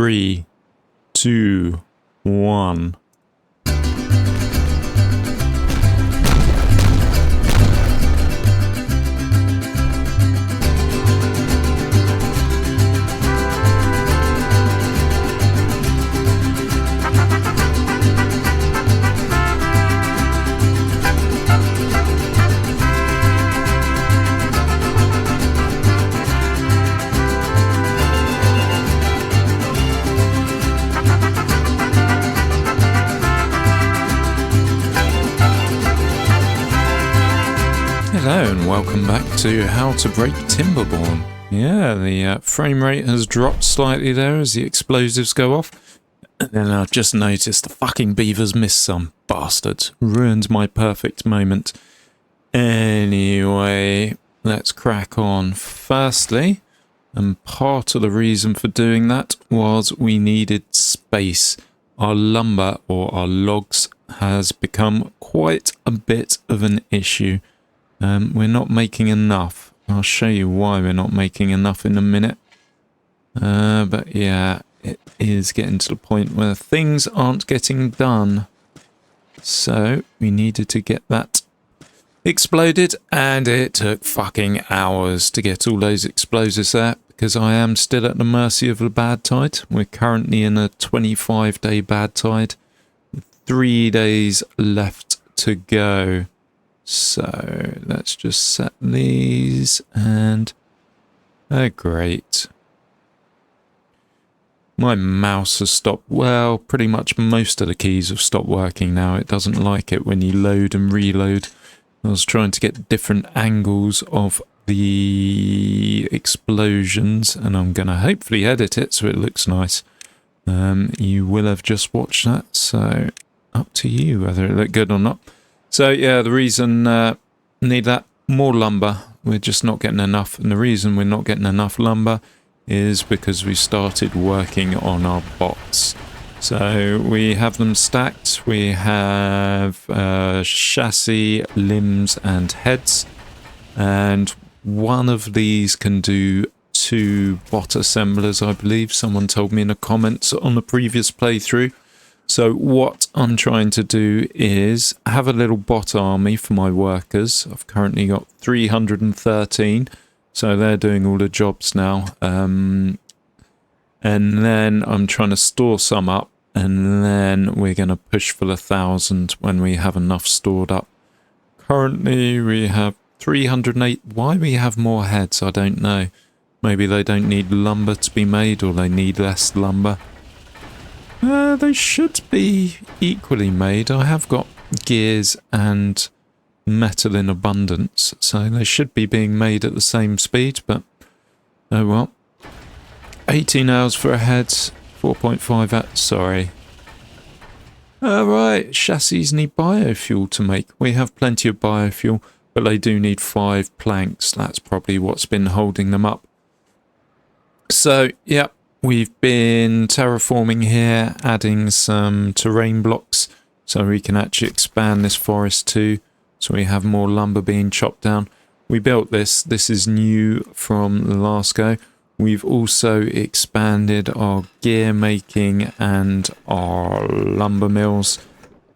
3, 2, 1. Hello and welcome back to How to Break Timberborn. Yeah, the frame rate has dropped slightly there as the explosives go off. And then I've just noticed the fucking beavers missed some bastards. Ruined my perfect moment. Anyway, let's crack on. Firstly, and part of the reason for doing that was we needed space. Our lumber or our logs has become quite a bit of an issue. We're not making enough. I'll show you why we're not making enough in a minute. But yeah, it is getting to the point where things aren't getting done. So we needed to get that exploded, and it took fucking hours to get all those explosives there because I am still at the mercy of the bad tide. We're currently in a 25-day bad tide. 3 days left to go. So let's just set these and great. My mouse has stopped. Well, pretty much most of the keys have stopped working now. It doesn't like it when you load and reload. I was trying to get different angles of the explosions and I'm going to hopefully edit it so it looks nice. You will have just watched that, so up to you whether it looked good or not. So yeah, the reason need that more lumber. We're just not getting enough, and the reason we're not getting enough lumber is because we started working on our bots. So we have them stacked. We have chassis, limbs, and heads, and one of these can do 2 bot assemblers, I believe. Someone told me in the comments on the previous playthrough. So what I'm trying to do is have a little bot army for my workers. I've currently got 313, so they're doing all the jobs now. And then I'm trying to store some up, and then we're going to push for 1,000 when we have enough stored up. Currently we have 308. Why we have more heads, I don't know. Maybe they don't need lumber to be made, or they need less lumber. They should be equally made. I have got gears and metal in abundance, so they should be being made at the same speed, but oh well. 18 hours for a head, 4.5 at, sorry. Alright, chassis need biofuel to make. We have plenty of biofuel, but they do need 5 planks. That's probably what's been holding them up. So, yeah. We've been terraforming here, adding some terrain blocks so we can actually expand this forest too, so we have more lumber being chopped down. We built this. This is new from the last go. We've also expanded our gear making and our lumber mills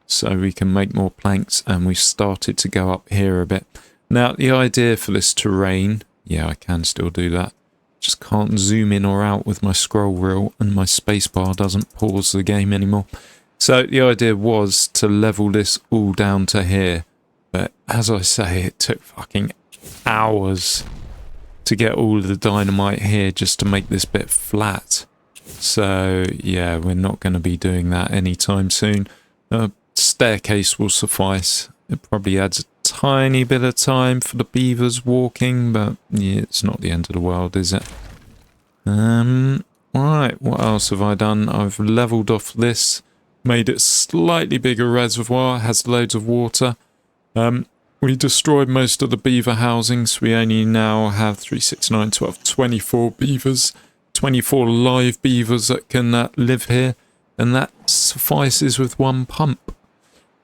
so we can make more planks, and we've started to go up here a bit. Now, the idea for this terrain, yeah, I can still do that. Just can't zoom in or out with my scroll wheel, and my spacebar doesn't pause the game anymore. So the idea was to level this all down to here. But as I say, it took fucking hours to get all of the dynamite here just to make this bit flat. So yeah, we're not going to be doing that anytime soon. A staircase will suffice. It probably adds a tiny bit of time for the beavers walking, but yeah, it's not the end of the world, is it? Right, what else have I done? I've leveled off this, made it slightly bigger reservoir, has loads of water. We destroyed most of the beaver housings. We only now have 3, 6, 9, 12, 24 beavers, 24 live beavers that can live here, and that suffices with 1 pump.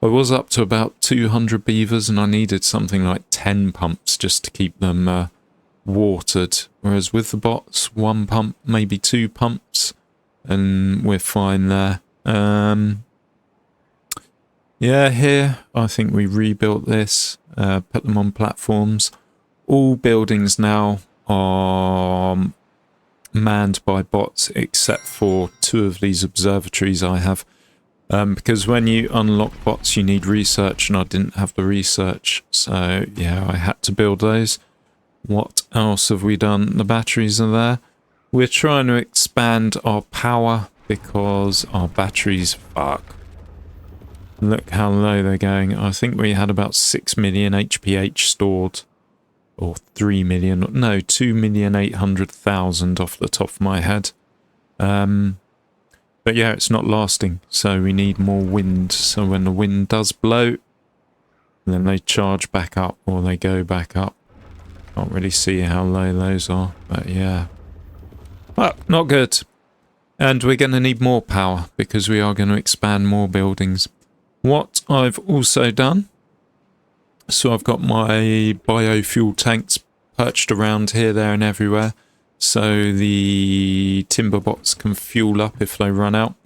I was up to about 200 beavers and I needed something like 10 pumps just to keep them watered. Whereas with the bots, 1 pump, maybe 2 pumps, and we're fine there. Yeah, here, I think we rebuilt this, put them on platforms. All buildings now are manned by bots, except for 2 of these observatories I have. Because when you unlock bots, you need research, and I didn't have the research. So, yeah, I had to build those. What else have we done? The batteries are there. We're trying to expand our power because our batteries fuck. Look how low they're going. I think we had about 6 million HPH stored. Or 3 million. No, 2,800,000 off the top of my head. But yeah, it's not lasting. So we need more wind. So when the wind does blow, then they charge back up or they go back up. Can't really see how low those are. But yeah. Well, not good. And we're going to need more power because we are going to expand more buildings. What I've also done, so I've got my biofuel tanks perched around here, there and everywhere, so the timber bots can fuel up if they run out.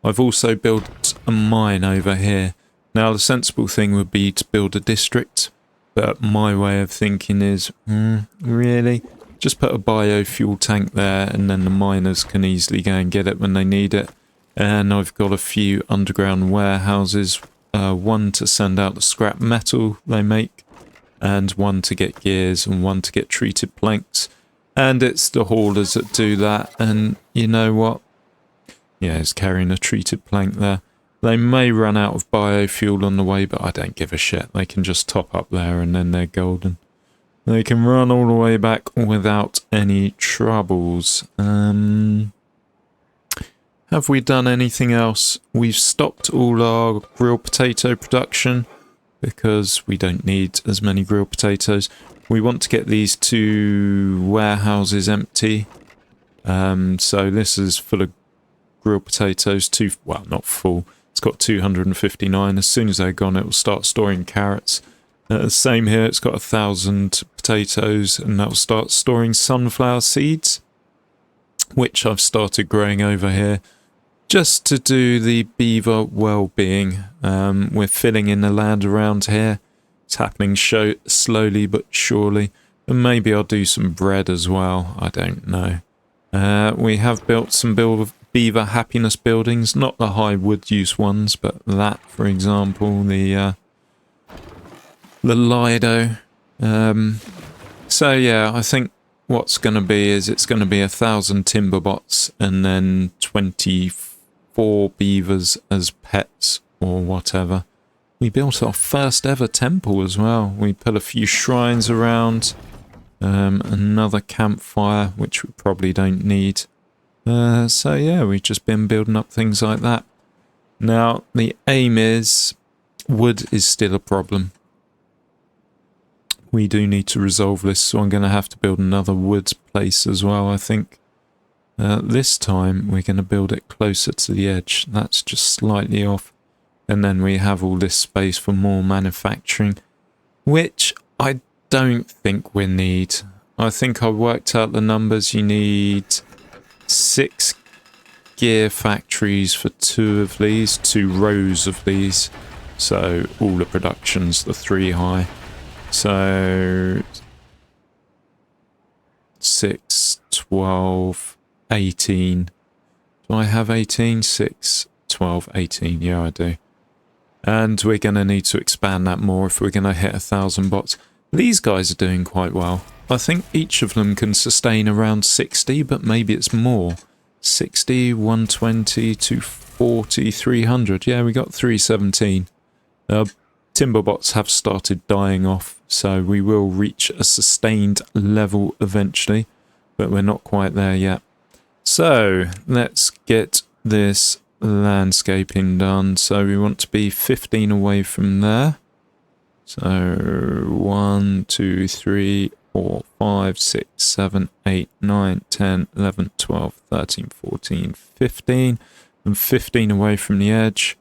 I've also built a mine over here. Now the sensible thing would be to build a district, but my way of thinking is, really? Just put a biofuel tank there and then the miners can easily go and get it when they need it. And I've got a few underground warehouses, one to send out the scrap metal they make, and one to get gears and one to get treated planks. And it's the haulers that do that, and you know what? Yeah, it's carrying a treated plank there. They may run out of biofuel on the way, but I don't give a shit. They can just top up there and then they're golden. They can run all the way back without any troubles. Have we done anything else? We've stopped all our grilled potato production because we don't need as many grilled potatoes. We want to get these 2 warehouses empty. So this is full of grilled potatoes. Well, not full. It's got 259. As soon as they're gone, it will start storing carrots. Same here. It's got 1,000 potatoes, and that will start storing sunflower seeds, which I've started growing over here, just to do the beaver well-being. We're filling in the land around here. It's happening slowly but surely. And maybe I'll do some bread as well. I don't know. We have built some beaver happiness buildings. Not the high wood use ones, but that, for example, the Lido. So yeah, I think what's going to be is it's going to be 1,000 timber bots and then 24 beavers as pets or whatever. We built our first ever temple as well. We put a few shrines around, another campfire, which we probably don't need. So yeah, we've just been building up things like that. Now, the aim is, wood is still a problem. We do need to resolve this, so I'm going to have to build another wood place as well, I think. This time, we're going to build it closer to the edge. That's just slightly off. And then we have all this space for more manufacturing, which I don't think we need. I think I worked out the numbers. You need 6 gear factories for 2 of these, 2 rows of these. So all the production's the 3 high. So 6, 12, 18. Do I have 18? 6, 12, 18. Yeah, I do. And we're going to need to expand that more if we're going to hit 1,000 bots. These guys are doing quite well. I think each of them can sustain around 60, but maybe it's more. 60, 120, 240, 300. Yeah, we got 317. Timberbots have started dying off, so we will reach a sustained level eventually, but we're not quite there yet. So let's get this landscaping done. So we want to be 15 away from there. So 1, 2, 3, 4, 5, 6, 7, 8, 9, 10, 11, 12, 13, 14, 15, and 15 away from the edge.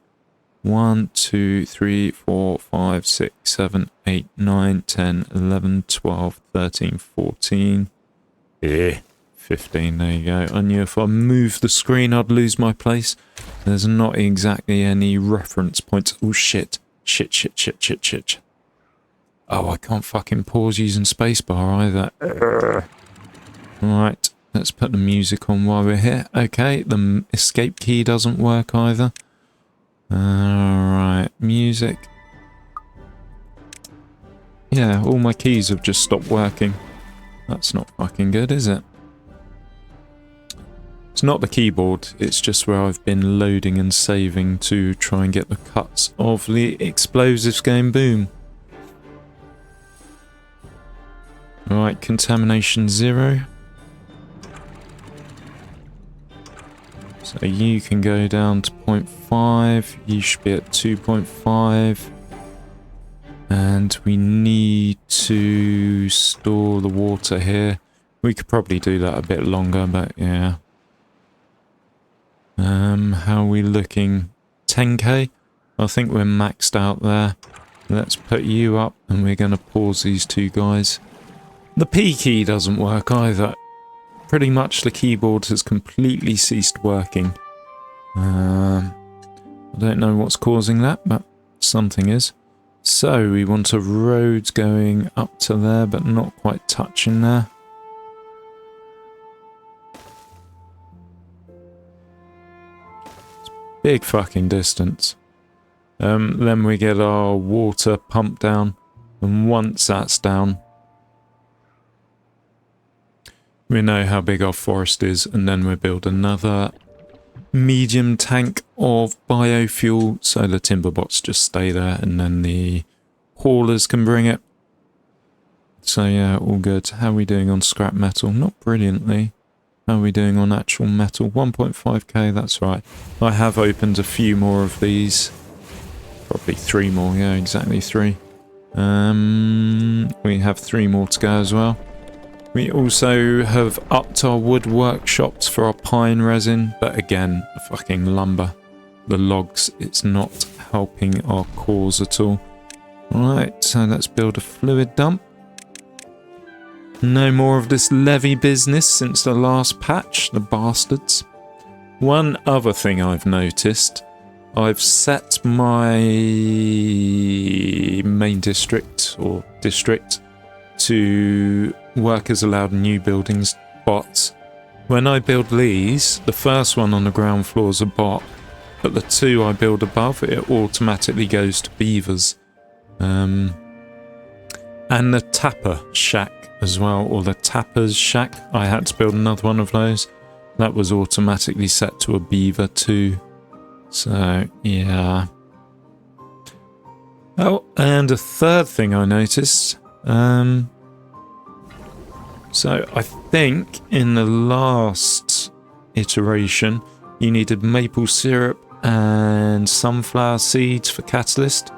1, 2, 3, 4, 5, 6, 7, 8, 9, 10, 11, 12, 13, 14, 15, there you go. I knew if I moved the screen I'd lose my place. There's not exactly any reference points. Oh shit. Shit. Oh, I can't fucking pause using spacebar either. Right, let's put the music on while we're here. Okay, the escape key doesn't work either. Alright, music. Yeah, all my keys have just stopped working. That's not fucking good, is it? It's not the keyboard, it's just where I've been loading and saving to try and get the cuts of the explosives going boom. Right, contamination 0. So you can go down to 0.5, you should be at 2.5. And we need to store the water here. We could probably do that a bit longer, but yeah. How are we looking? 10k? I think we're maxed out there. Let's put you up and we're going to pause these two guys. The P key doesn't work either. Pretty much the keyboard has completely ceased working. I don't know what's causing that, but something is. So we want a road going up to there, but not quite touching there. It's big fucking distance. Then we get our water pumped down, and once that's down, we know how big our forest is, and then we build another medium tank of biofuel, so the timber bots just stay there, and then the haulers can bring it. So yeah, all good. How are we doing on scrap metal? Not brilliantly. How are we doing on actual metal? 1.5k, that's right. I have opened a few more of these. Probably 3 more, yeah, exactly 3. We have 3 more to go as well. We also have upped our wood workshops for our pine resin, but again, fucking lumber. The logs, it's not helping our cause at all. Alright, so let's build a fluid dump. No more of this levy business since the last patch, the bastards. One other thing I've noticed, I've set my main district, or district, to workers allowed new buildings bots. When I build these, the first one on the ground floor is a bot, but the 2 I build above, it automatically goes to beavers. And the tapper shack as well, or the tapper's shack, I had to build another one of those. That was automatically set to a beaver too. So yeah. Oh, and a third thing I noticed, so I think in the last iteration you needed maple syrup and sunflower seeds for catalyst.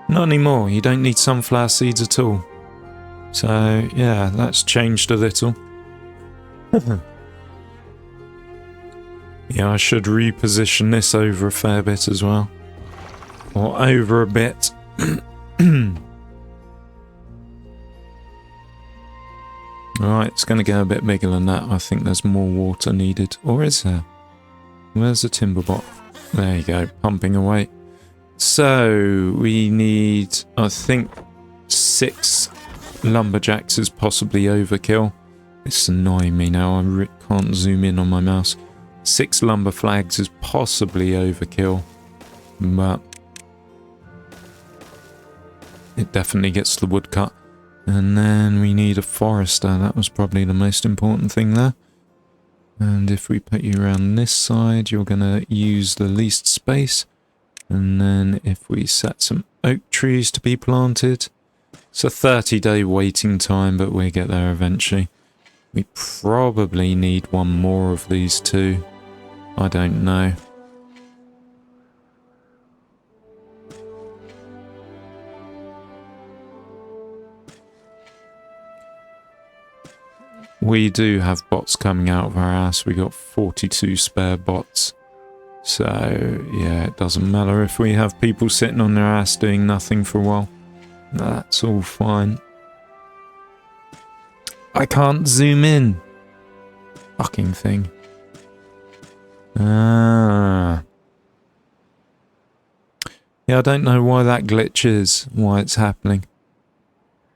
Not anymore, you don't need sunflower seeds at all. So yeah, that's changed a little. Yeah, I should reposition this over a fair bit as well. Or over a bit. Alright, it's going to go a bit bigger than that. I think there's more water needed. Or is there? Where's the timber bot? There you go, pumping away. So, we need, I think, 6 lumberjacks is possibly overkill. It's annoying me now, I can't zoom in on my mouse. 6 lumber flags is possibly overkill, but it definitely gets the wood cut. And then we need a forester, that was probably the most important thing there. And if we put you around this side, you're going to use the least space. And then if we set some oak trees to be planted, it's a 30-day waiting time, but we'll get there eventually. We probably need one more of these two. I don't know. We do have bots coming out of our ass. We got 42 spare bots. So, yeah, it doesn't matter if we have people sitting on their ass doing nothing for a while. That's all fine. I can't zoom in. fucking thing. Ah. Yeah, I don't know why that glitches, why it's happening.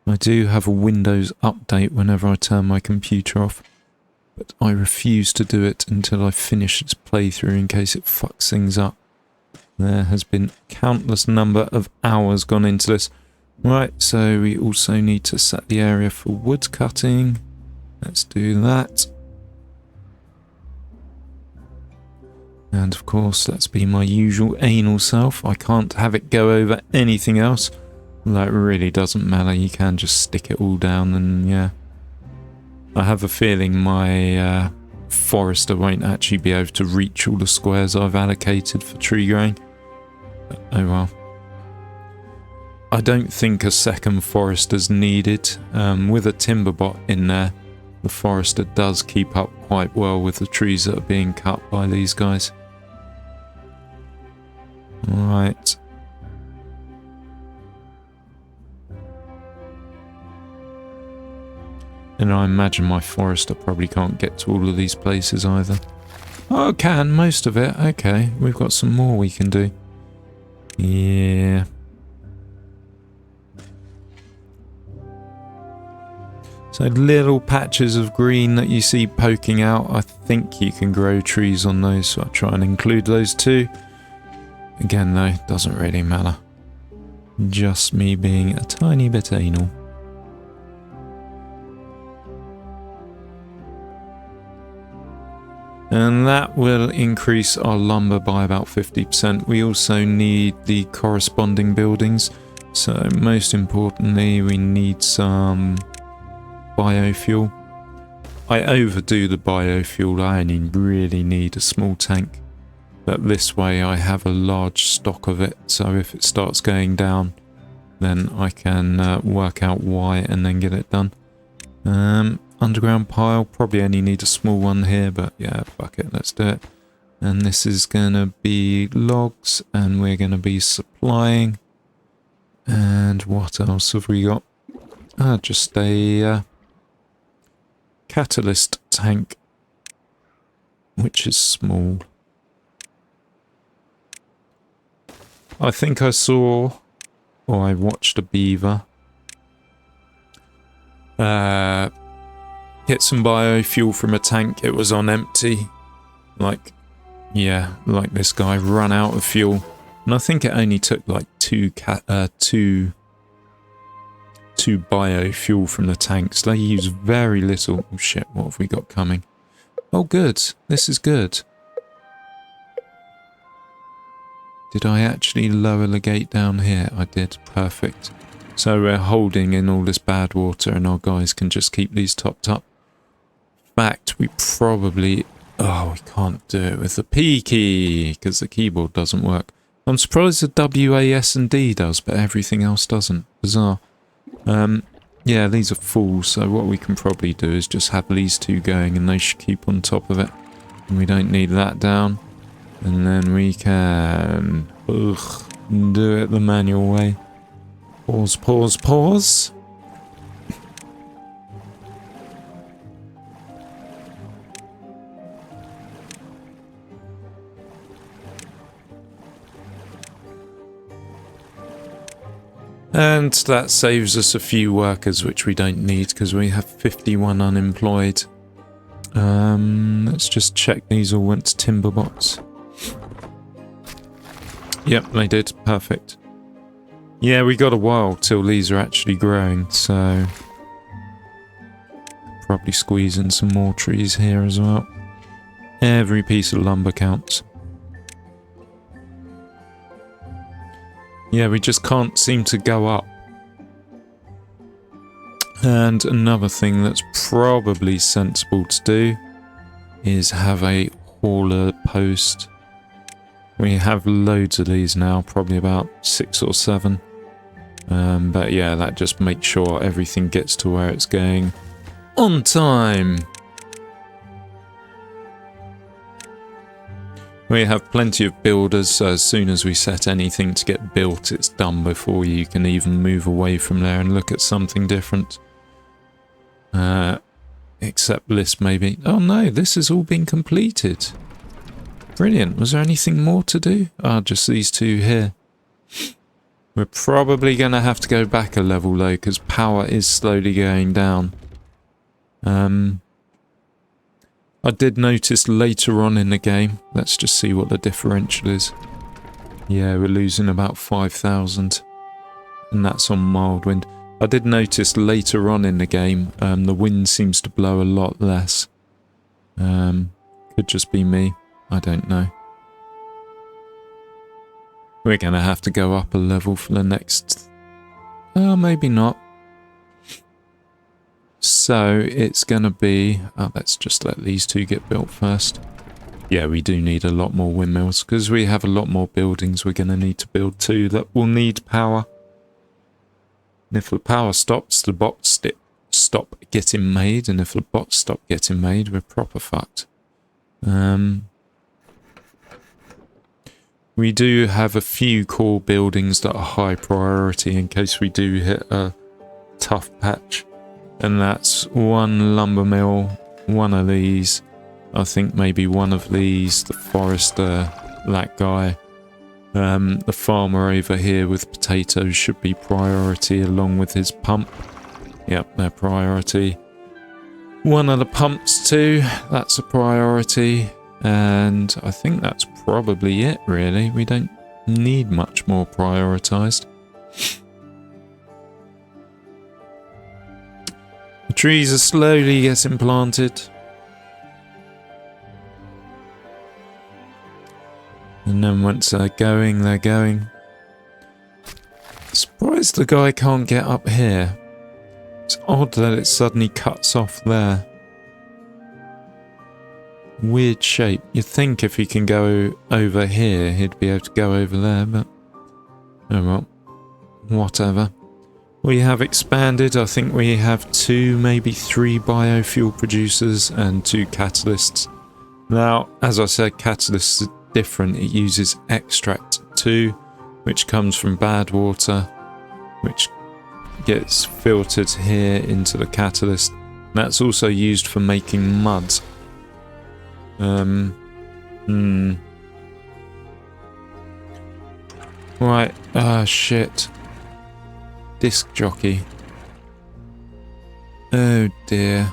I do have a Windows update whenever I turn my computer off, but I refuse to do it until I finish its playthrough in case it fucks things up. There has been countless number of hours gone into this. Right, so we also need to set the area for wood cutting. Let's do that. And of course, let's be my usual anal self. I can't have it go over anything else. That really doesn't matter. You can just stick it all down and yeah. I have a feeling my forester won't actually be able to reach all the squares I've allocated for tree growing. But, oh well. I don't think a second forester's needed. With a Timberbot in there, the forester does keep up quite well with the trees that are being cut by these guys. Right. And I imagine my forester probably can't get to all of these places either. Oh, can, most of it. Okay, we've got some more we can do. Yeah. So little patches of green that you see poking out, I think you can grow trees on those, so I'll try and include those too. Again though, doesn't really matter. Just me being a tiny bit anal. And that will increase our lumber by about 50%. We also need the corresponding buildings. So most importantly, we need some biofuel. I overdo the biofuel. I only really need a small tank. But this way I have a large stock of it. So if it starts going down, then I can work out why and then get it done. Underground pile, probably only need a small one here, but yeah, fuck it, let's do it. And this is gonna be logs, and we're gonna be supplying. And what else have we got? Just a catalyst tank, which is small. I think I saw, or I watched a beaver get some biofuel from a tank. It was on empty. Like this guy ran out of fuel. And I think it only took like two biofuel from the tanks. They use very little. Oh shit, what have we got coming? Oh good, this is good. Did I actually lower the gate down here? I did, perfect. So we're holding in all this bad water and our guys can just keep these topped up. In fact, we probably... Oh, we can't do it with the P key because the keyboard doesn't work. I'm surprised the W, A, S and D does, but everything else doesn't. Bizarre. Yeah, these are full, so what we can probably do is just have these two going and they should keep on top of it. And we don't need that down. And then we can... do it the manual way. Pause, pause, pause. And that saves us a few workers, which we don't need because we have 51 unemployed. Let's just check these all went to Timberbots. Yep, they did. Perfect. Yeah, we got a while till these are actually growing, so... Probably squeeze in some more trees here as well. Every piece of lumber counts. Yeah, we just can't seem to go up. And another thing that's probably sensible to do is have a hauler post. We have loads of these now, probably about 6 or 7. But yeah, that just makes sure everything gets to where it's going on time. We have plenty of builders, so as soon as we set anything to get built, it's done before you can even move away from there and look at something different. Except this, maybe. Oh no, this has all been completed. Brilliant. Was there anything more to do? Ah, just these two here. We're probably going to have to go back a level though, because power is slowly going down. I did notice later on in the game, let's just see what the differential is. Yeah, we're losing about 5,000, and that's on mild wind. I did notice later on in the game, the wind seems to blow a lot less. Could just be me, I don't know. We're going to have to go up a level for the next... maybe not. So it's going to be... Oh, let's just let these two get built first. Yeah, we do need a lot more windmills because we have a lot more buildings we're going to need to build too that will need power. And if the power stops, the bots stop getting made, and if the bots stop getting made, we're proper fucked. We do have a few core buildings that are high priority in case we do hit a tough patch. And that's one lumber mill, one of these, I think maybe one of these, the forester, that guy. The farmer over here with potatoes should be priority along with his pump. Yep, they're priority. One of the pumps too, that's a priority. And I think that's probably it really. We don't need much more prioritised. The trees are slowly getting planted. And then once they're going, they're going. Surprised the guy can't get up here. It's odd that it suddenly cuts off there. Weird shape. You'd think if he can go over here, he'd be able to go over there, but... oh well. Whatever. We have expanded. I think we have 2, maybe 3 biofuel producers and 2 catalysts. Now, as I said, catalysts are different. It uses extract 2, which comes from bad water, which gets filtered here into the catalyst. That's also used for making mud. Right, shit. Disc jockey. Oh dear.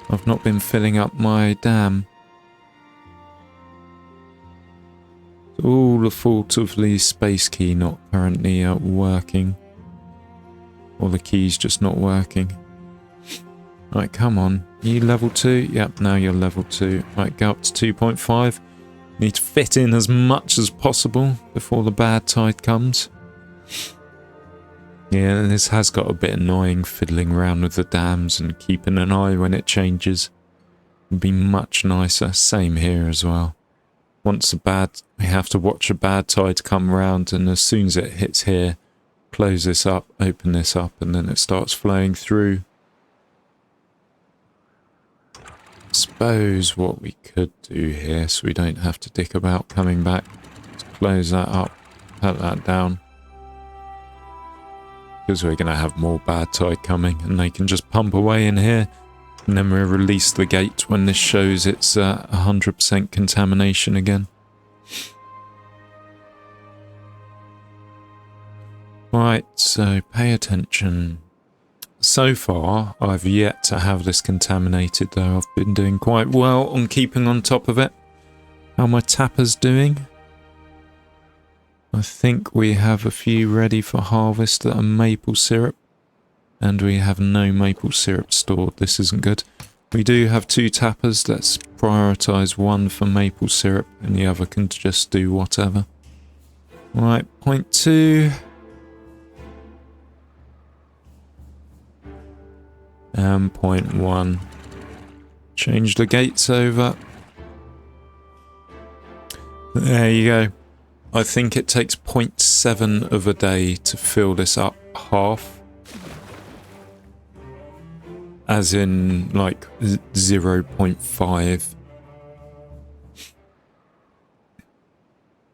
I've not been filling up my dam. It's all the fault of the space key not currently working. Or the key's just not working. Right, come on. You level 2? Yep, now you're level 2. Right, go up to 2.5. Need to fit in as much as possible before the bad tide comes. Yeah, this has got a bit annoying fiddling around with the dams and keeping an eye when it changes. Would be much nicer. Same here as well. Once we have to watch a bad tide come around, and as soon as it hits here, close this up, open this up, and then it starts flowing through. Suppose what we could do here, so we don't have to dick about coming back, is close that up, put that down. Because we're going to have more bad tide coming, and they can just pump away in here, and then we'll release the gate when this shows it's 100% contamination again. Right, so pay attention. So far, I've yet to have this contaminated, though I've been doing quite well on keeping on top of it. How are my tappers doing? I think we have a few ready for harvest that are maple syrup, and we have no maple syrup stored. This isn't good. We do have 2 tappers. Let's prioritise one for maple syrup, and the other can just do whatever. Right, point 2. And point 1. Change the gates over. There you go. I think it takes 0.7 of a day to fill this up half. As in, like, 0.5.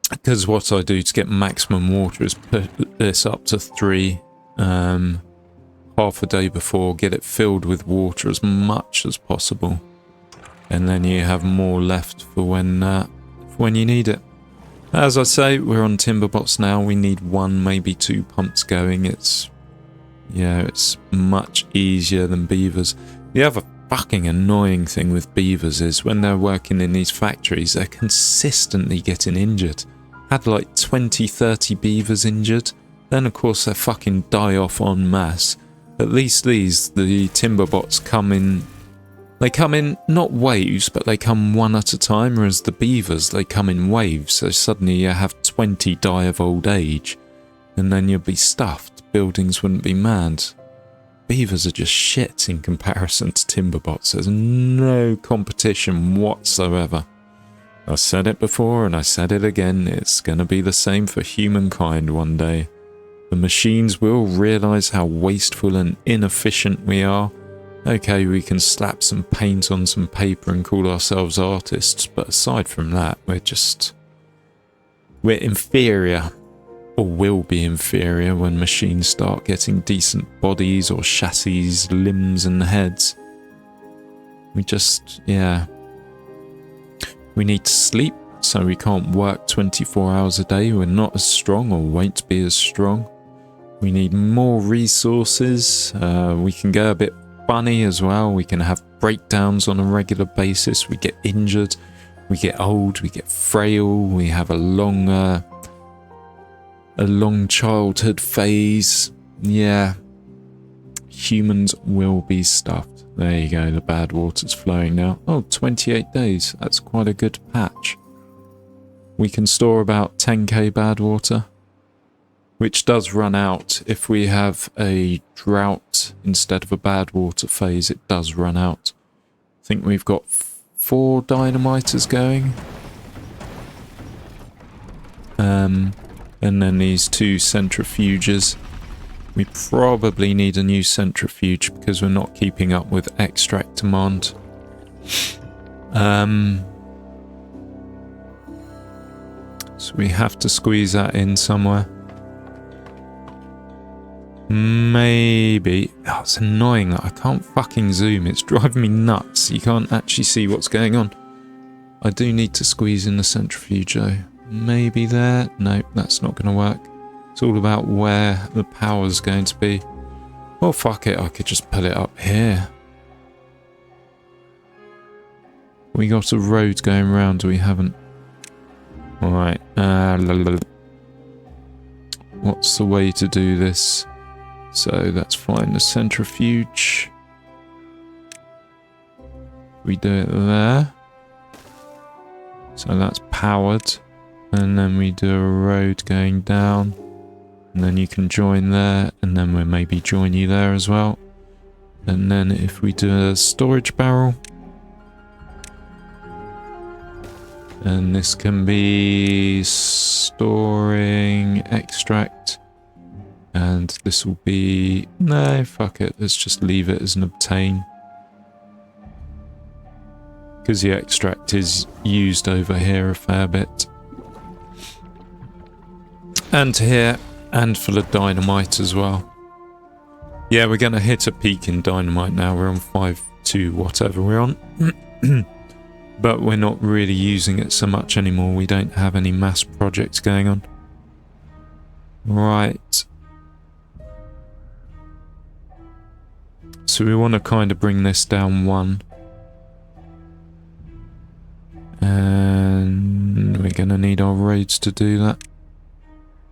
Because what I do to get maximum water is put this up to 3. half a day before, get it filled with water as much as possible. And then you have more left for when you need it. As I say, we're on Timberbots now. We need 1, maybe 2 pumps going. It's much easier than Beavers. The other fucking annoying thing with Beavers is when they're working in these factories, they're consistently getting injured. Had like 20-30 Beavers injured. Then of course they fucking die off en masse. At least the Timberbots come in. They come in not waves, but they come one at a time, whereas the Beavers, they come in waves. So suddenly you have 20 die of old age, and then you'll be stuffed. Buildings wouldn't be manned. Beavers are just shit in comparison to Timberbots. There's no competition whatsoever. I said it before and I said it again. It's going to be the same for humankind one day. The machines will realise how wasteful and inefficient we are. Okay, we can slap some paint on some paper and call ourselves artists, but aside from that, we're inferior, or will be inferior when machines start getting decent bodies or chassis, limbs and heads. We need to sleep, so we can't work 24 hours a day. We're not as strong, or won't be as strong. We need more resources. We can go a bit funny as well. We can have breakdowns on a regular basis. We get injured, we get old, we get frail, we have a long childhood phase. Yeah, humans will be stuffed. There you go, the bad water's flowing now. Oh, 28 days, that's quite a good patch. We can store about 10k bad water, which does run out if we have a drought instead of a bad water phase. It does run out. I think we've got 4 dynamiters going. And then these 2 centrifuges. We probably need a new centrifuge because we're not keeping up with extract demand. So we have to squeeze that in somewhere. Maybe. Oh, it's annoying that I can't fucking zoom. It's driving me nuts. You can't actually see what's going on. I do need to squeeze in the centrifuge though. Maybe there. Nope, that's not going to work. It's all about where the power's going to be. Well, fuck it. I could just put it up here. We got a road going round. We haven't. Alright. What's the way to do this? So let's find the centrifuge. We do it there. So that's powered. And then we do a road going down. And then you can join there. And then we'll maybe join you there as well. And then if we do a storage barrel. And this can be storing extract. And this will be... No, fuck it. Let's just leave it as an obtain. Because the extract is used over here a fair bit. And here. And for the dynamite as well. Yeah, we're going to hit a peak in dynamite now. We're on 5.2 whatever we're on. But we're not really using it so much anymore. We don't have any mass projects going on. Right. So we want to kind of bring this down 1. And we're going to need our roads to do that.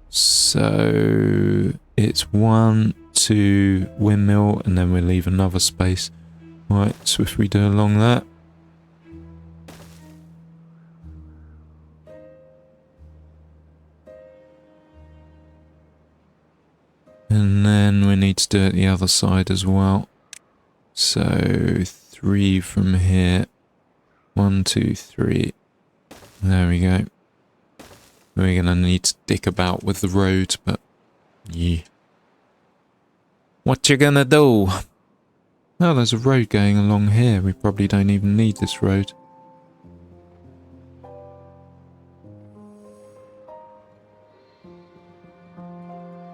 So it's 1, 2, windmill, and then we'll leave another space. Right, so if we do along that. And then we need to do it the other side as well. So 3 from here. 1, 2, 3. There we go. We're going to need to dick about with the road, but yeah. What you gonna do? Oh, there's a road going along here. We probably don't even need this road.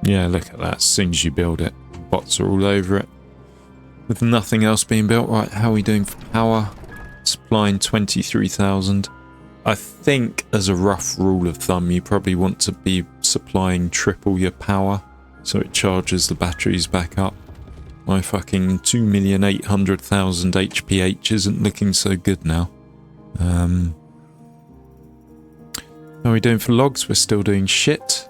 Yeah, look at that. As soon as you build it, bots are all over it. With nothing else being built. Right, how are we doing for power? Supplying 23,000. I think as a rough rule of thumb, you probably want to be supplying triple your power so it charges the batteries back up. My fucking 2,800,000 HPH isn't looking so good now. How are we doing for logs? We're still doing shit.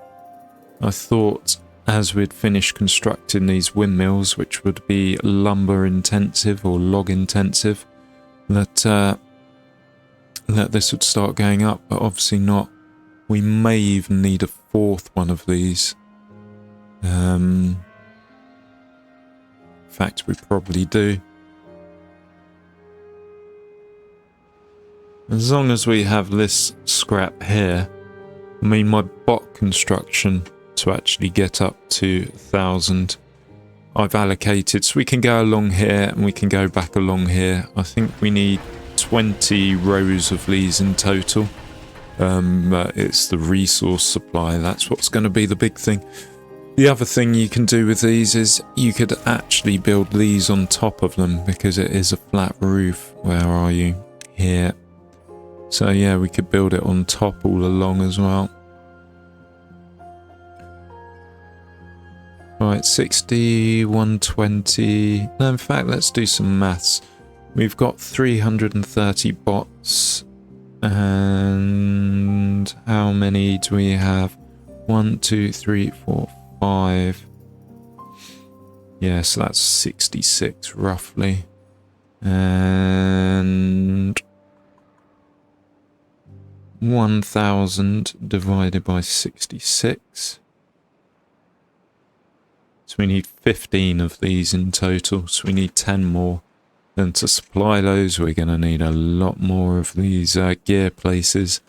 I thought as we'd finished constructing these windmills, which would be lumber intensive or log intensive, that this would start going up, but obviously not. We may even need a fourth one of these. In fact, we probably do. As long as we have this scrap here, I mean, my bot construction to actually get up to 1,000, I've allocated, so we can go along here and we can go back along here. I think we need 20 rows of these in total. It's the resource supply, that's what's going to be the big thing. The other thing you can do with these is you could actually build these on top of them because it is a flat roof. Where are you? Here. So yeah, we could build it on top all along as well. Right, 60, 120. No, in fact, let's do some maths. We've got 330 bots. And how many do we have? 1, 2, 3, 4, 5. Yeah, so that's 66 roughly. And 1,000 divided by 66. So we need 15 of these in total, so we need 10 more. Then to supply those, we're going to need a lot more of these gear places.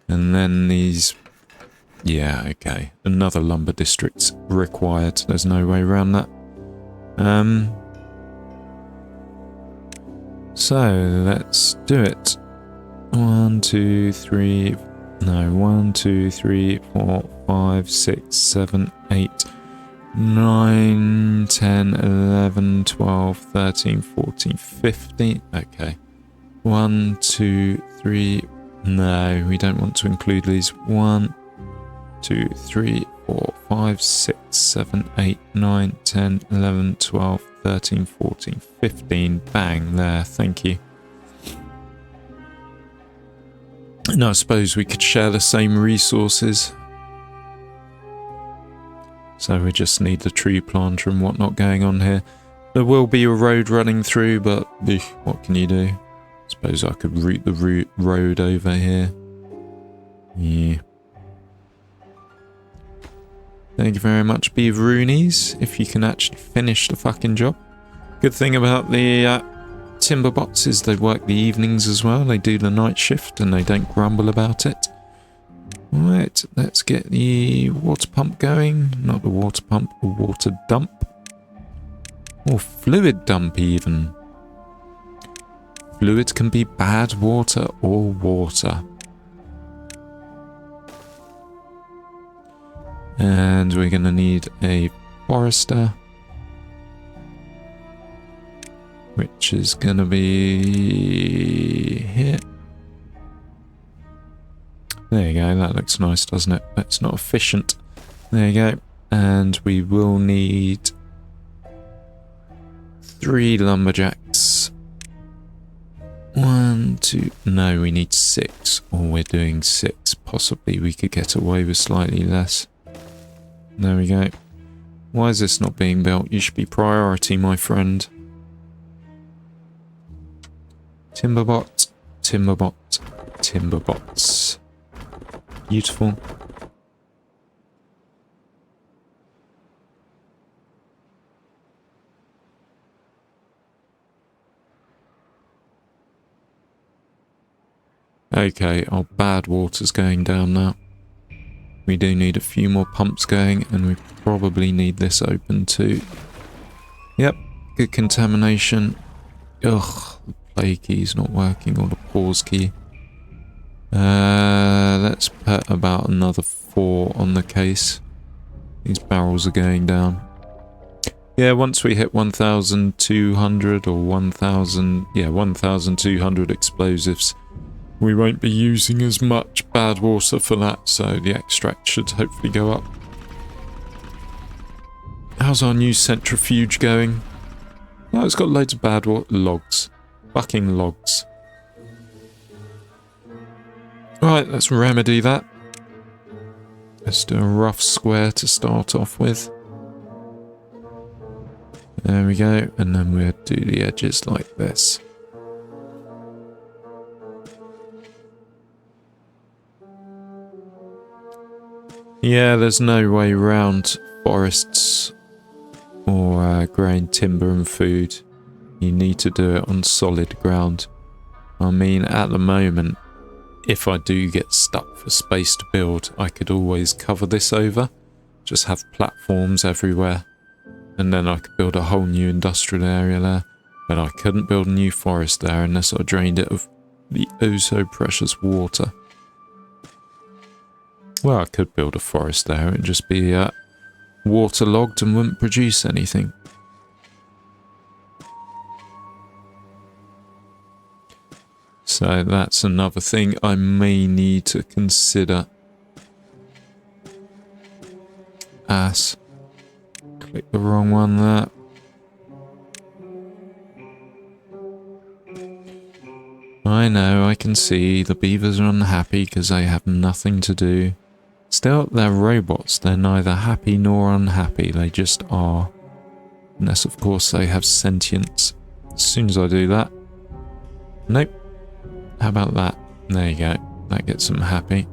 And then these... Yeah, okay. Another lumber district's required. There's no way around that. So, let's do it. 1, 2, 3... No, 1, 2, 3, 4, 5, 6, 7, 8... 9, 10, 11, 12, 13, 14, 15. Okay. 1, 2, 3. No, we don't want to include these. 1, 2, 3, 4, 5, 6, 7, 8, 9, 10, 11, 12, 13, 14, 15. Bang, there. Thank you. And I suppose we could share the same resources. So we just need the tree planter and whatnot going on here. There will be a road running through, but what can you do? Suppose I could route the road over here. Yeah. Thank you very much, Beaveroonies, if you can actually finish the fucking job. Good thing about the timber bots is they work the evenings as well. They do the night shift and they don't grumble about it. Right, let's get the water pump going. Not the water pump, the water dump. Or fluid dump even. Fluid can be bad water or water. And we're going to need a forester. Which is going to be here. There you go, that looks nice, doesn't it? That's not efficient. There you go. And we will need 3 lumberjacks. 1, 2... No, we need 6. Or we're doing 6. Possibly we could get away with slightly less. There we go. Why is this not being built? You should be priority, my friend. Timberbot, Timberbot, Timberbots. Beautiful. Okay, our bad water's going down now. We do need a few more pumps going, and we probably need this open too. Yep, good contamination. Ugh, the play key's not working, or the pause key. Let's put about another 4 on the case. These barrels are going down. Yeah, once we hit 1,200 or 1,000, yeah, 1,200 explosives, we won't be using as much bad water for that, so the extract should hopefully go up. How's our new centrifuge going? Oh, it's got loads of bad logs. Fucking logs. Right, let's remedy that. Let's do a rough square to start off with. There we go, and then we'll do the edges like this. Yeah, there's no way around forests or growing timber and food. You need to do it on solid ground. I mean, at the moment, if I do get stuck for space to build, I could always cover this over. Just have platforms everywhere. And then I could build a whole new industrial area there. But I couldn't build a new forest there unless I drained it of the oh so precious water. Well, I could build a forest there. It'd just be waterlogged and wouldn't produce anything. So that's another thing I may need to consider. Ass. Click the wrong one there. I know, I can see the beavers are unhappy because they have nothing to do. Still, they're robots. They're neither happy nor unhappy. They just are. Unless, of course, they have sentience. As soon as I do that. Nope. How about that? There you go. That gets them happy.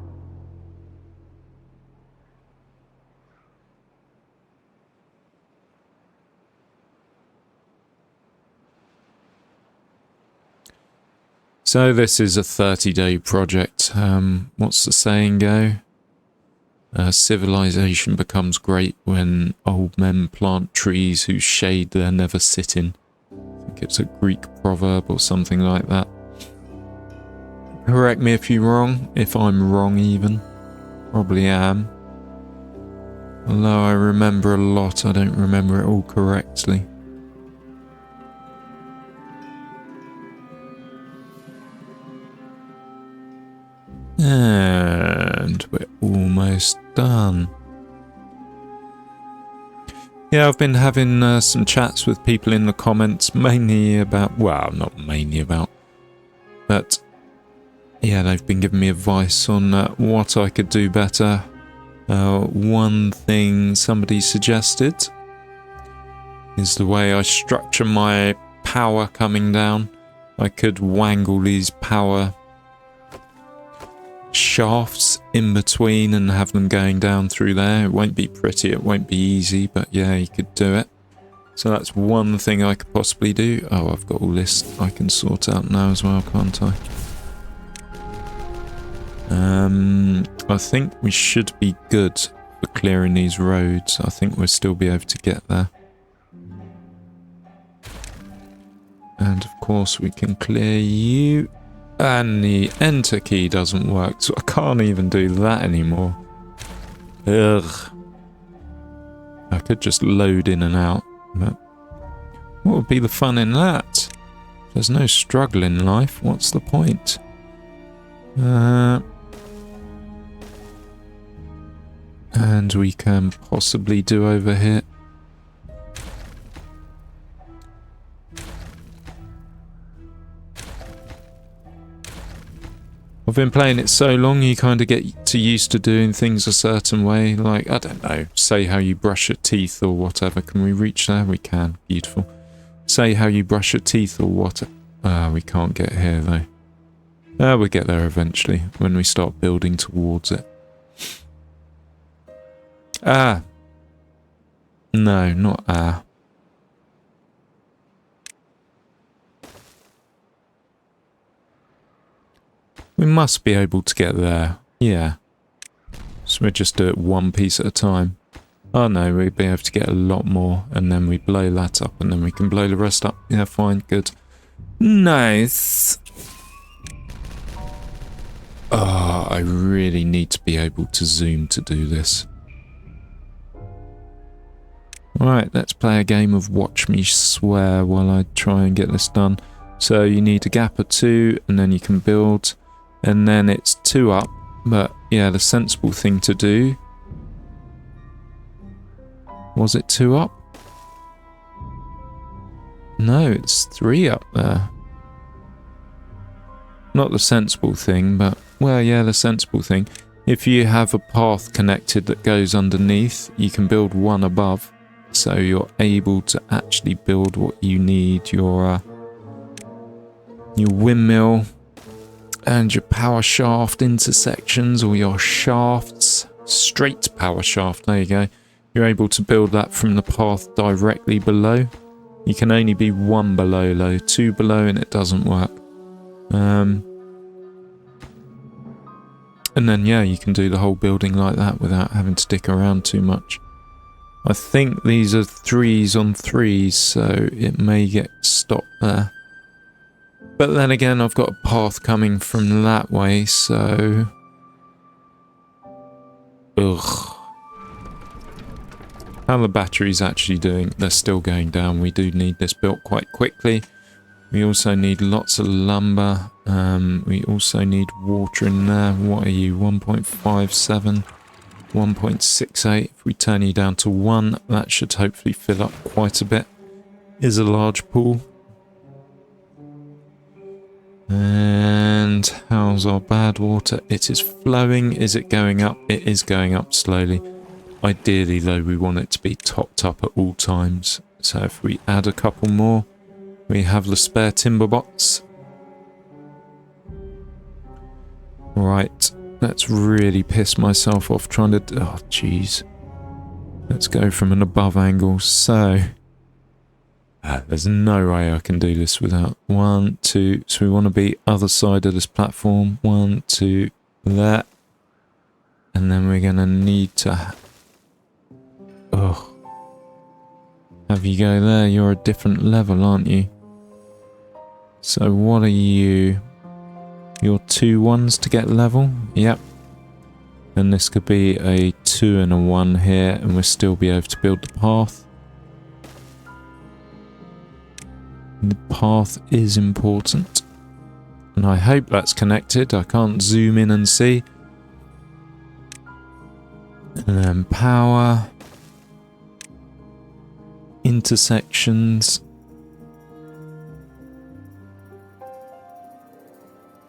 So this is a 30-day project. What's the saying go? Civilization becomes great when old men plant trees whose shade they're never sit in. I think it's a Greek proverb or something like that. Correct me if I'm wrong even. Probably am. Although I remember a lot, I don't remember it all correctly. And we're almost done. Yeah, I've been having some chats with people in the comments, mainly about, well, not mainly about, but yeah, they've been giving me advice on what I could do better. One thing somebody suggested is the way I structure my power coming down. I could wangle these power shafts in between and have them going down through there. It won't be pretty, it won't be easy, but yeah, you could do it. So that's one thing I could possibly do. Oh, I've got all this I can sort out now as well, can't I? I think we should be good for clearing these roads. I think we'll still be able to get there. And of course we can clear you. And the enter key doesn't work, so I can't even do that anymore. Ugh. I could just load in and out, but what would be the fun in that? There's no struggle in life, what's the point? And we can possibly do over here. I've been playing it so long, you kind of get used to doing things a certain way. Like, I don't know, say how you brush your teeth or whatever. Can we reach there? We can. Beautiful. Say how you brush your teeth or what. We can't get here though. We'll get there eventually when we start building towards it. No, not We must be able to get there. Yeah. So we just do it one piece at a time. Oh no, we'd be able to get a lot more, and then we blow that up, and then we can blow the rest up. Yeah, fine, good. Nice. Oh, I really need to be able to zoom to do this. Right, let's play a game of Watch Me Swear while I try and get this done. So you need a gap of 2 and then you can build, and then it's 2 up, but yeah, the sensible thing to do... Was it 2 up? No, it's 3 up there. Not the sensible thing, but... Well, yeah, the sensible thing. If you have a path connected that goes underneath, you can build 1 above. So you're able to actually build what you need. Your windmill and your power shaft intersections, or your shafts. Straight power shaft, there you go. You're able to build that from the path directly below. You can only be 1 below though, 2 below and it doesn't work. And then yeah, you can do the whole building like that without having to dick around too much. I think these are 3s on 3s, so it may get stopped there. But then again, I've got a path coming from that way, so... Ugh. How are the batteries actually doing? They're still going down. We do need this built quite quickly. We also need lots of lumber. We also need water in there. What are you? 1.57, 1.68. If we turn you down to 1, that should hopefully fill up quite a bit. Is a large pool. And how's our bad water? It is flowing. Is it going up? It is going up slowly. Ideally though, we want it to be topped up at all times. So if we add a couple more, we have the spare timber bots. Right, let's really piss myself off trying to... Oh, jeez. Let's go from an above angle. So, there's no way I can do this without 1, 2. So we want to be other side of this platform. 1, 2, there. And then we're going to need to... Oh. Have you go there? You're a different level, aren't you? So what are you? You're 2 1s to get level? Yep. And this could be a 2 and a 1 here, and we'll still be able to build the path. The path is important. And I hope that's connected. I can't zoom in and see. And then power. Intersections.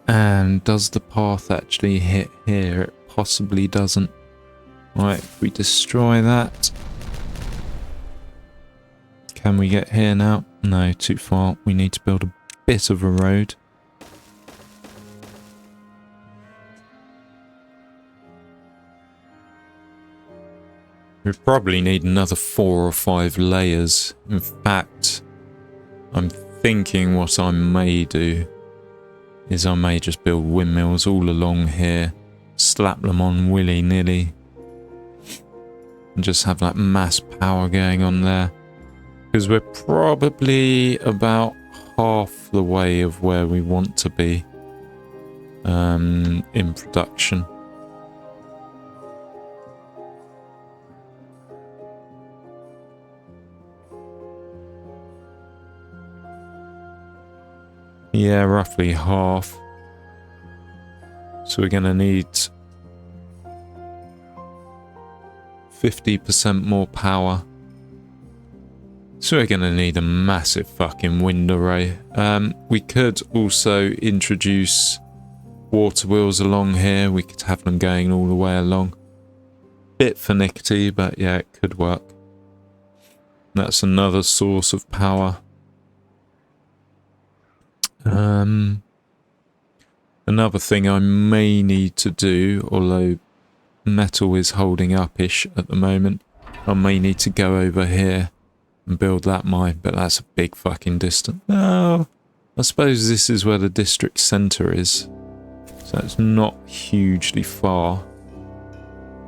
And does the path actually hit here? It possibly doesn't. Right, if we destroy that. Can we get here now? No, too far. We need to build a bit of a road. We probably need another 4 or 5 layers. In fact, I'm thinking what I may do is I may just build windmills all along here, slap them on willy-nilly, and just have that mass power going on there. Because we're probably about half the way of where we want to be in production. Yeah, roughly half. So we're going to need 50% more power. So we're going to need a massive fucking wind array. We could also introduce water wheels along here. We could have them going all the way along. Bit finicky, but yeah, it could work. That's another source of power. Another thing I may need to do, although metal is holding up-ish at the moment, I may need to go over here and build that mine, but that's a big fucking distance. No, I suppose this is where the district centre is, so it's not hugely far.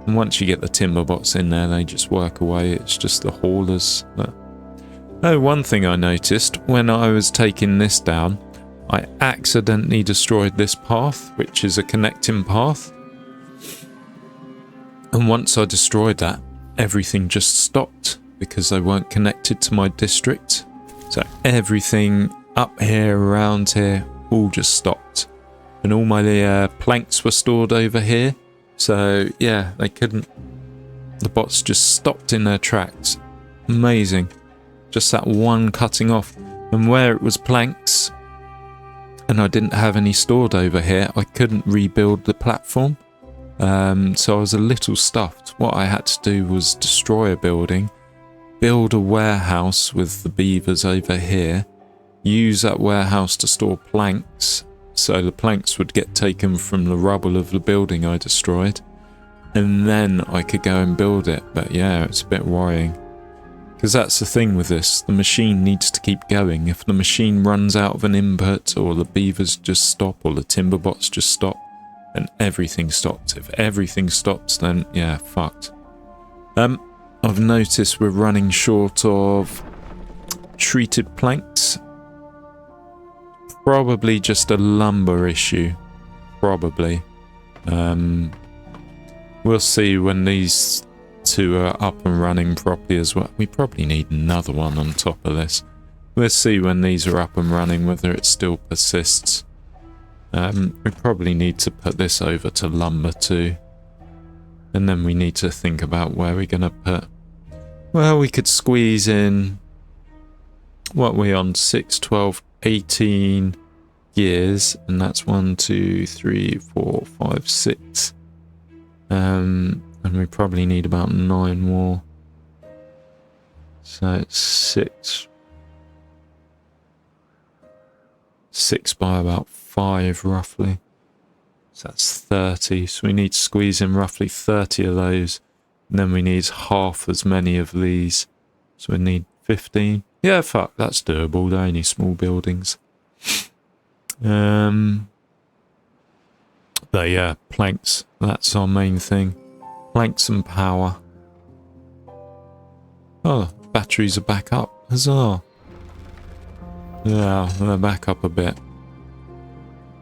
And once you get the timber bots in there, they just work away. It's just the haulers. Oh, one thing I noticed when I was taking this down, I accidentally destroyed this path, which is a connecting path. And once I destroyed that, everything just stopped. because they weren't connected to my district. So everything up here, around here, all just stopped. And all my planks were stored over here. So yeah, they couldn't... The bots just stopped in their tracks. Amazing. Just that one cutting off. And where it was planks, and I didn't have any stored over here, I couldn't rebuild the platform. So I was a little stuffed. What I had to do was destroy a building, build a warehouse with the beavers over here, use that warehouse to store planks, so the planks would get taken from the rubble of the building I destroyed, and then I could go and build it. But yeah, it's a bit worrying. Because that's the thing with this, the machine needs to keep going. If the machine runs out of an input, or the beavers just stop, or the timber bots just stop, then everything stops. If everything stops, then yeah, fucked. I've noticed we're running short of treated planks. Probably just a lumber issue. Probably. We'll see when these two are up and running properly as well. We probably need another one on top of this. We'll see when these are up and running whether it still persists. We probably need to put this over to lumber too. And then we need to think about where we're going to put... Well, we could squeeze in... What are we on? 6, 12, 18 gears. And that's 1, 2, 3, 4, 5, 6. And we probably need about 9 more. So it's 6. 6 by about 5 roughly. So that's 30. So we need to squeeze in roughly 30 of those. And then we need half as many of these. So we need 15. Yeah, fuck, that's doable. They're only small buildings. But yeah, planks. That's our main thing. Planks and power. Oh, batteries are back up. Huzzah. Yeah, they're back up a bit.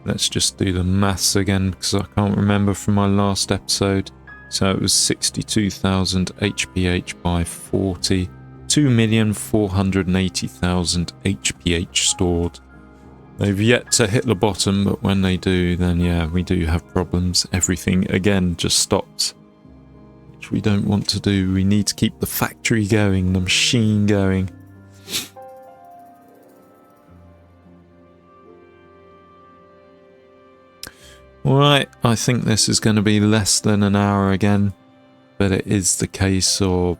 Let's just do the maths again, because I can't remember from my last episode. So it was 62,000 HPH by 40. 2,480,000 HPH stored. They've yet to hit the bottom, but when they do, then yeah, we do have problems. Everything, again, just stops. Which we don't want to do. We need to keep the factory going, the machine going. Alright, I think this is going to be less than an hour again, but it is the case of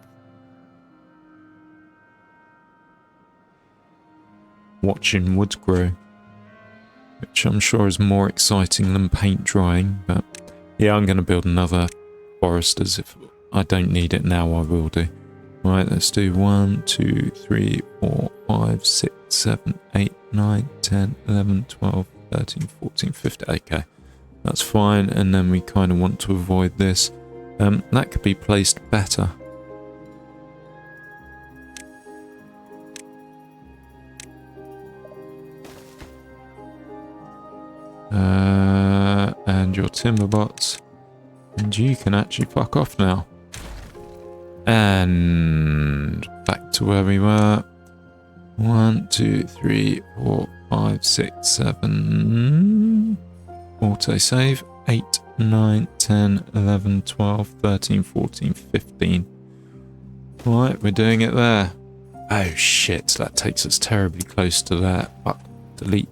watching wood grow, which I'm sure is more exciting than paint drying. But yeah, I'm going to build another foresters. If I don't need it now, I will do. Right, let's do 1, 2, 3, 4, 5, 6, 7, 8, 9, 10, 11, 12, 13, 14, 15. Okay, that's fine. And then we kind of want to avoid this. That could be placed better. And your timber bots. And you can actually fuck off now. And back to where we were. 1, 2, 3, 4, 5, 6, 7. Autosave. 8, 9, 10, 11, 12, 13, 14, 15. Right, we're doing it there. Oh shit, that takes us terribly close to that. Fuck, delete.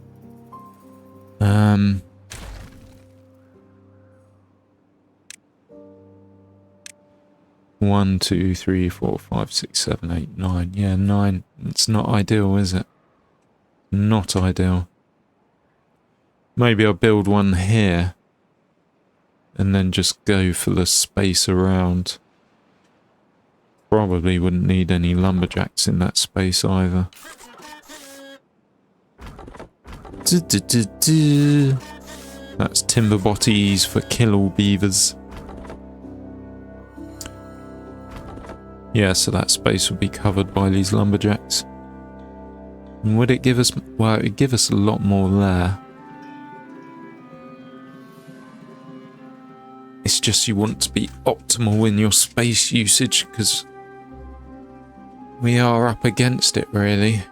1, 2, 3, 4, 5, 6, 7, 8, 9. Yeah, 9. It's not ideal, is it? Not ideal. Maybe I'll build one here and then just go for the space around. Probably wouldn't need any lumberjacks in that space either. That's timber botties for kill all beavers. Yeah, so that space would be covered by these lumberjacks. And would it give us... Well, it'd give us a lot more there. It's just you want to be optimal in your space usage, because we are up against it, really.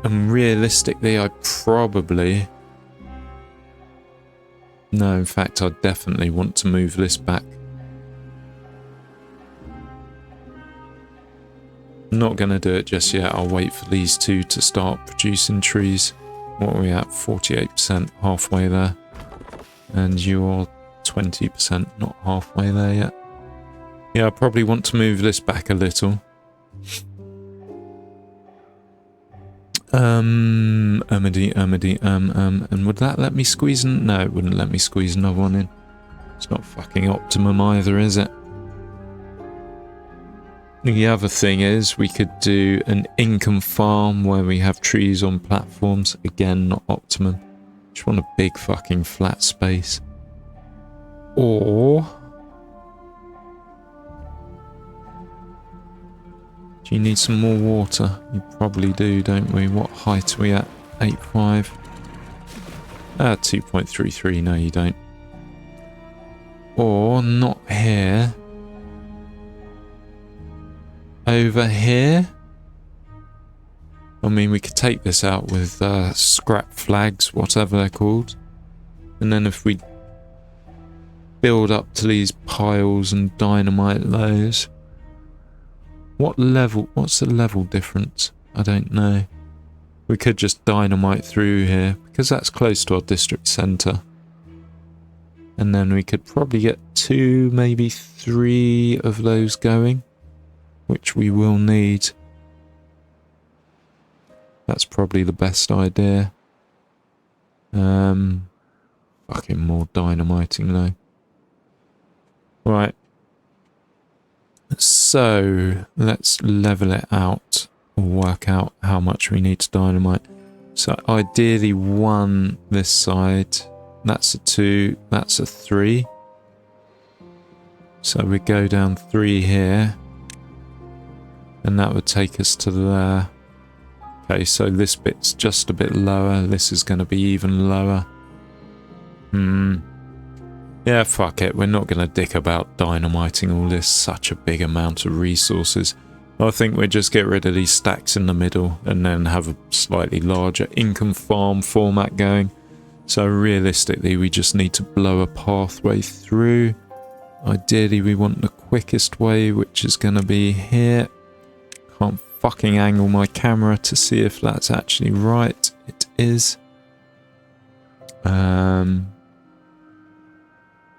And realistically, I probably... No, in fact, I definitely want to move this back. Not going to do it just yet. I'll wait for these two to start producing trees. What are we at? 48%, halfway there. And you're 20%, not halfway there yet. Yeah, I probably want to move this back a little. And would that let me squeeze in? No, it wouldn't let me squeeze another one in. It's not fucking optimum either, is it? The other thing is we could do an income farm where we have trees on platforms. Again, not optimum. Just want a big fucking flat space. Or... do you need some more water? You probably do, don't we? What height are we at? 8.5. 2.33. No, you don't. Or not here. Over here? I mean, we could take this out with scrap flags, whatever they're called. And then if we build up to these piles and dynamite those... what level? What's the level difference? I don't know. We could just dynamite through here because that's close to our district centre. And then we could probably get 2, maybe 3 of those going, which we will need. That's probably the best idea. Fucking more dynamiting though. Right. So let's level it out or work out how much we need to dynamite. So ideally 1 this side, that's a 2, that's a 3. So we go down 3 here and that would take us to there. Okay, so this bit's just a bit lower, this is going to be even lower. Yeah, fuck it. We're not going to dick about dynamiting all this, such a big amount of resources. I think we'll just get rid of these stacks in the middle and then have a slightly larger income farm format going. So realistically, we just need to blow a pathway through. Ideally, we want the quickest way, which is going to be here. Can't fucking angle my camera to see if that's actually right. It is.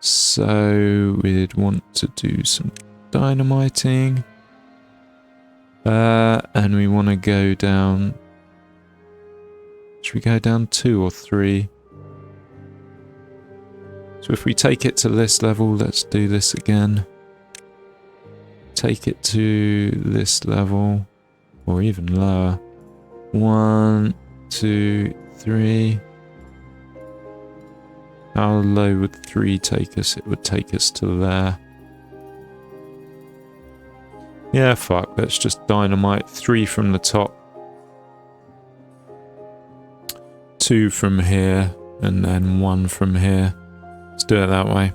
So we'd want to do some dynamiting. And we want to go down... should we go down 2 or 3? So if we take it to this level, let's do this again. Take it to this level, or even lower. 1, 2, 3... how low would 3 take us? It would take us to there. Yeah, fuck. Let's just dynamite 3 from the top. 2 from here. And then 1 from here. Let's do it that way.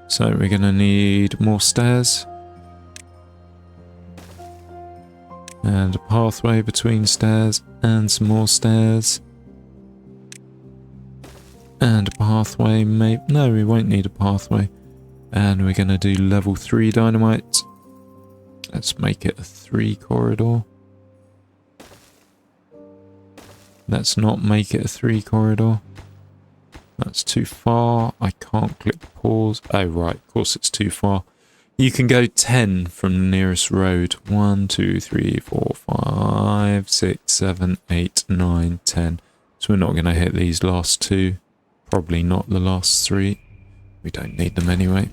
So we're going to need more stairs. And a pathway between stairs. And some more stairs. And a pathway, maybe... no, we won't need a pathway. And we're going to do level 3 dynamite. Let's make it a 3 corridor. Let's not make it a 3 corridor. That's too far. I can't click pause. Oh, right. Of course it's too far. You can go 10 from the nearest road. 1, 2, 3, 4, 5, 6, 7, 8, 9, 10. So we're not going to hit these last 2. Probably not the last 3. We don't need them anyway.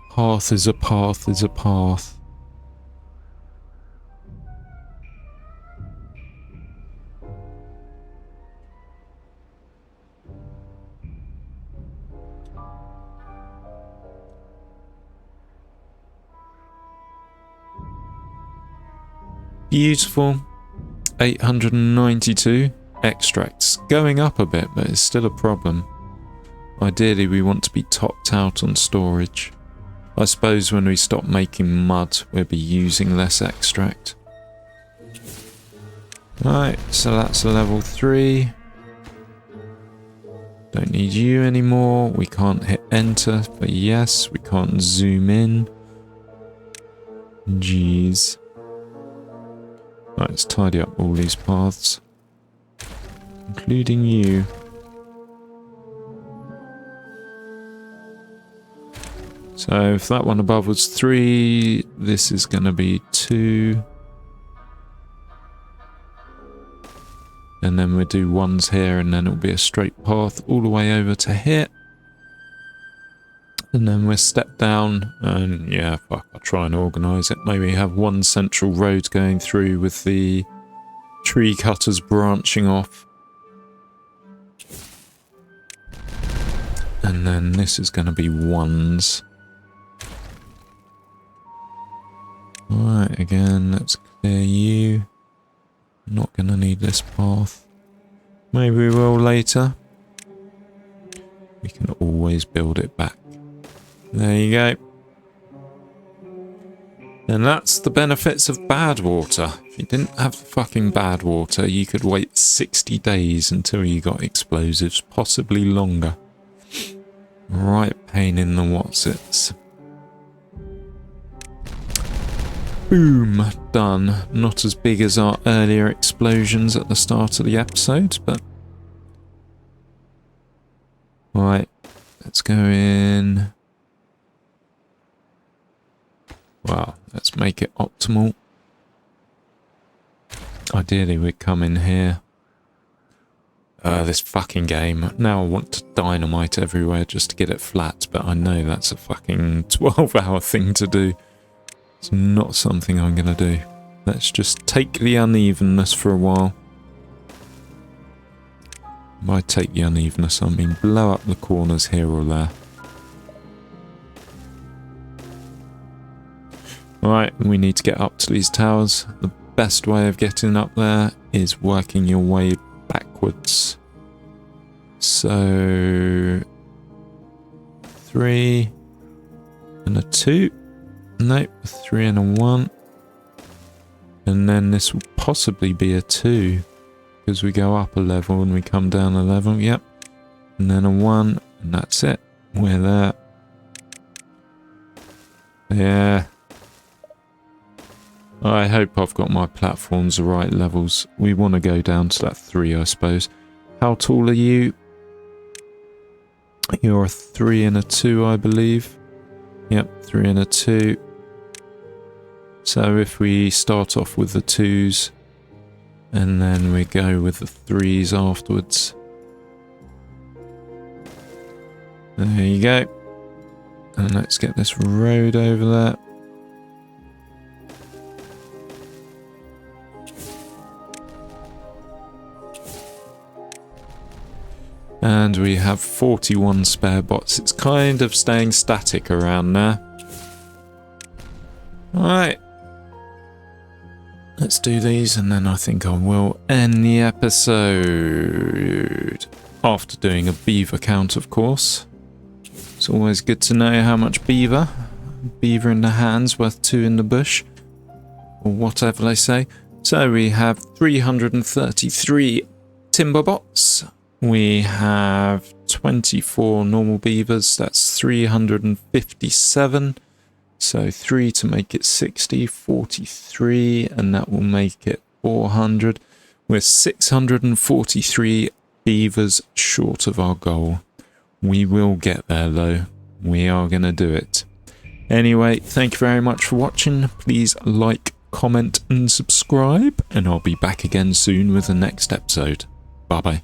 Path is a path is a path. Beautiful. 892 extracts. Going up a bit, but it's still a problem. Ideally, we want to be topped out on storage. I suppose when we stop making mud, we'll be using less extract. Right, so that's level 3. Don't need you anymore. We can't hit enter, but yes, we can't zoom in. Jeez. Right, let's tidy up all these paths, including you. So if that one above was 3, this is going to be 2. And then we'll do 1s here, and then it'll be a straight path all the way over to here. And then we'll step down, and yeah, fuck, I'll try and organise it. Maybe have one central road going through with the tree cutters branching off. And then this is going to be 1s. Alright, again, let's clear you. Not going to need this path. Maybe we will later. We can always build it back. There you go. And that's the benefits of bad water. If you didn't have the fucking bad water, you could wait 60 days until you got explosives, possibly longer. Right pain in the whatsits. Boom, done. Not as big as our earlier explosions at the start of the episode, but... Right, let's go in. Well, let's make it optimal. Ideally, we'd come in here. This fucking game. Now I want to dynamite everywhere just to get it flat, but I know that's a fucking 12-hour thing to do. It's not something I'm going to do. Let's just take the unevenness for a while. By take the unevenness, I mean blow up the corners here or there. Alright, we need to get up to these towers. The best way of getting up there is working your way backwards. So... 3 and a 2. Nope, 3 and a 1. And then this will possibly be a 2. Because we go up a level and we come down a level. Yep. And then a 1. And that's it. We're there. Yeah. I hope I've got my platforms the right levels. We want to go down to that 3, I suppose. How tall are you? You're a 3 and a 2, I believe. Yep, 3 and a 2. So if we start off with the 2s, and then we go with the 3s afterwards. There you go. And let's get this road over there. And we have 41 spare bots. It's kind of staying static around there. Alright. Let's do these and then I think I will end the episode. After doing a beaver count, of course. It's always good to know how much beaver. Beaver in the hand's worth 2 in the bush. Or whatever they say. So we have 333 timber bots. We have 24 normal beavers, that's 357. So 3 to make it 60, 43, and that will make it 400. We're 643 beavers short of our goal. We will get there though. We are going to do it. Anyway, thank you very much for watching. Please like, comment and subscribe, and I'll be back again soon with the next episode. Bye bye.